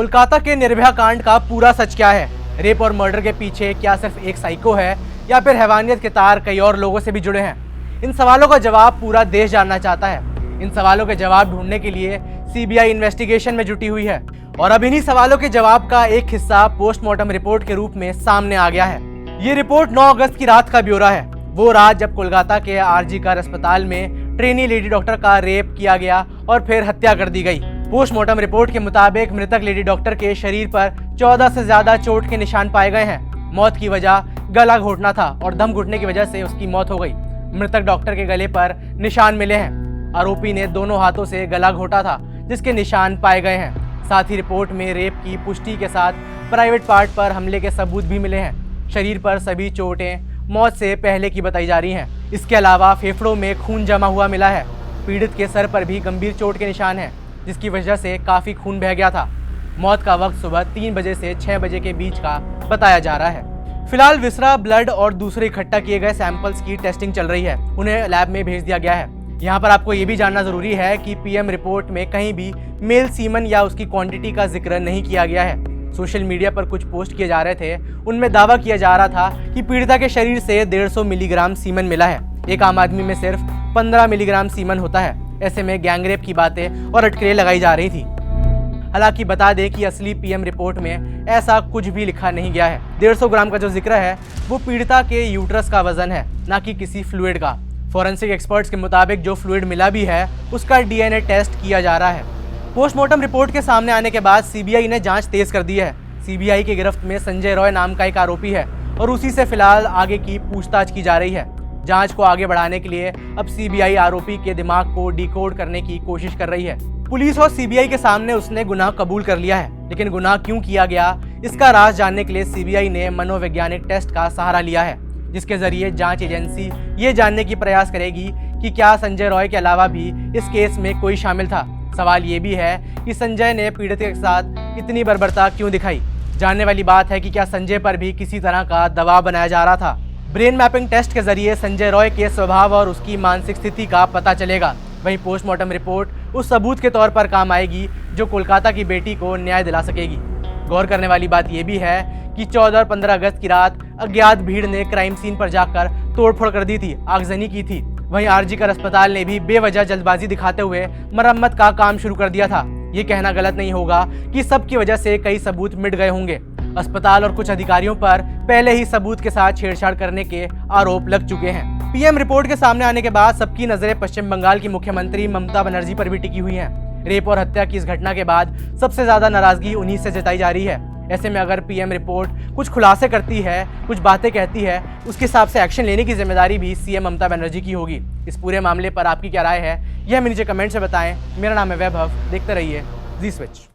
कोलकाता के निर्भया कांड का पूरा सच क्या है? रेप और मर्डर के पीछे क्या सिर्फ एक साइको है या फिर हैवानियत के तार कई और लोगों से भी जुड़े हैं? इन सवालों का जवाब पूरा देश जानना चाहता है। इन सवालों के जवाब ढूंढने के लिए सीबीआई इन्वेस्टिगेशन में जुटी हुई है और अब इन्हीं सवालों के जवाब का एक हिस्सा पोस्टमार्टम रिपोर्ट के रूप में सामने आ गया है। ये रिपोर्ट 9 अगस्त की रात का ब्यौरा है। वो रात जब कोलकाता के आरजी कर अस्पताल में ट्रेनी लेडी डॉक्टर का रेप किया गया और फिर हत्या कर दी गई। पोस्टमार्टम रिपोर्ट के मुताबिक मृतक लेडी डॉक्टर के शरीर पर 14 से ज्यादा चोट के निशान पाए गए हैं। मौत की वजह गला घोटना था और दम घुटने की वजह से उसकी मौत हो गई। मृतक डॉक्टर के गले पर निशान मिले हैं। आरोपी ने दोनों हाथों से गला घोटा था जिसके निशान पाए गए हैं। साथ ही रिपोर्ट में रेप की पुष्टि के साथ प्राइवेट पार्ट पर हमले के सबूत भी मिले हैं। शरीर पर सभी चोटें मौत से पहले की बताई जा रही हैं। इसके अलावा फेफड़ों में खून जमा हुआ मिला है। पीड़ित के सर पर भी गंभीर चोट के निशान हैं जिसकी वजह से काफ़ी खून बह गया था। मौत का वक्त सुबह 3 बजे से 6 बजे के बीच का बताया जा रहा है। फिलहाल विसरा, ब्लड और दूसरे इकट्ठा किए गए सैंपल्स की टेस्टिंग चल रही है। उन्हें लैब में भेज दिया गया है। यहाँ पर आपको ये भी जानना जरूरी है कि पीएम रिपोर्ट में कहीं भी मेल सीमन या उसकी क्वांटिटी का जिक्र नहीं किया गया है। सोशल मीडिया पर कुछ पोस्ट किए जा रहे थे, उनमें दावा किया जा रहा था कि पीड़िता के शरीर से 150 मिलीग्राम सीमन मिला है। एक आम आदमी में सिर्फ 15 मिलीग्राम सीमन होता है। ऐसे में गैंगरेप की बातें और अटकलें लगाई जा रही थी। हालांकि बता दें कि असली पीएम रिपोर्ट में ऐसा कुछ भी लिखा नहीं गया है। 150 ग्राम का जो जिक्र है वो पीड़िता के यूट्रस का वजन है, ना कि किसी फ्लूइड का। फॉरेंसिक एक्सपर्ट्स के मुताबिक जो फ्लूइड मिला भी है उसका डीएनए टेस्ट किया जा रहा है। पोस्टमार्टम रिपोर्ट के सामने आने के बाद सीबीआई ने जांच तेज कर दी है। सीबीआई की गिरफ्त में संजय रॉय नाम का एक आरोपी है और उसी से फिलहाल आगे की पूछताछ की जा रही है। जांच को आगे बढ़ाने के लिए अब सीबीआई आरोपी के दिमाग को डिकोड करने की कोशिश कर रही है। पुलिस और सीबीआई के सामने उसने गुनाह कबूल कर लिया है, लेकिन गुनाह क्यों किया गया इसका राज जानने के लिए सीबीआई ने मनोवैज्ञानिक टेस्ट का सहारा लिया है, जिसके जरिए जांच एजेंसी ये जानने की प्रयास करेगी कि क्या संजय रॉय के अलावा भी इस केस में कोई शामिल था। सवाल ये भी है कि संजय ने पीड़ित के साथ इतनी बर्बरता क्यों दिखाई। जानने वाली बात है कि क्या संजय पर भी किसी तरह का दबाव बनाया जा रहा था। ब्रेन मैपिंग टेस्ट के जरिए संजय रॉय के स्वभाव और उसकी मानसिक स्थिति का पता चलेगा। वहीं पोस्टमार्टम रिपोर्ट उस सबूत के तौर पर काम आएगी जो कोलकाता की बेटी को न्याय दिला सकेगी। गौर करने वाली बात यह भी है कि 14 और 15 अगस्त की रात अज्ञात भीड़ ने क्राइम सीन पर जाकर तोड़फोड़ कर दी थी, आगजनी की थी। वहीं आरजी कर अस्पताल ने भी बेवजह जल्दबाजी दिखाते हुए मरम्मत का काम शुरू कर दिया था। ये कहना गलत नहीं होगा कि सबकी वजह से कई सबूत मिट गए होंगे। अस्पताल और कुछ अधिकारियों पर पहले ही सबूत के साथ छेड़छाड़ करने के आरोप लग चुके हैं। पीएम रिपोर्ट के सामने आने के बाद सबकी नजरें पश्चिम बंगाल की मुख्यमंत्री ममता बनर्जी पर भी टिकी हुई हैं। रेप और हत्या की इस घटना के बाद सबसे ज्यादा नाराजगी उन्हीं से जताई जा रही है। ऐसे में अगर पीएम रिपोर्ट कुछ खुलासे करती है, कुछ बातें कहती है, उसके हिसाब से एक्शन लेने की जिम्मेदारी भी सीएम ममता बनर्जी की होगी। इस पूरे मामले पर आपकी क्या राय है, यह हमें नीचे कमेंट से बताएं। मेरा नाम है वैभव, देखते रहिए जी स्विच।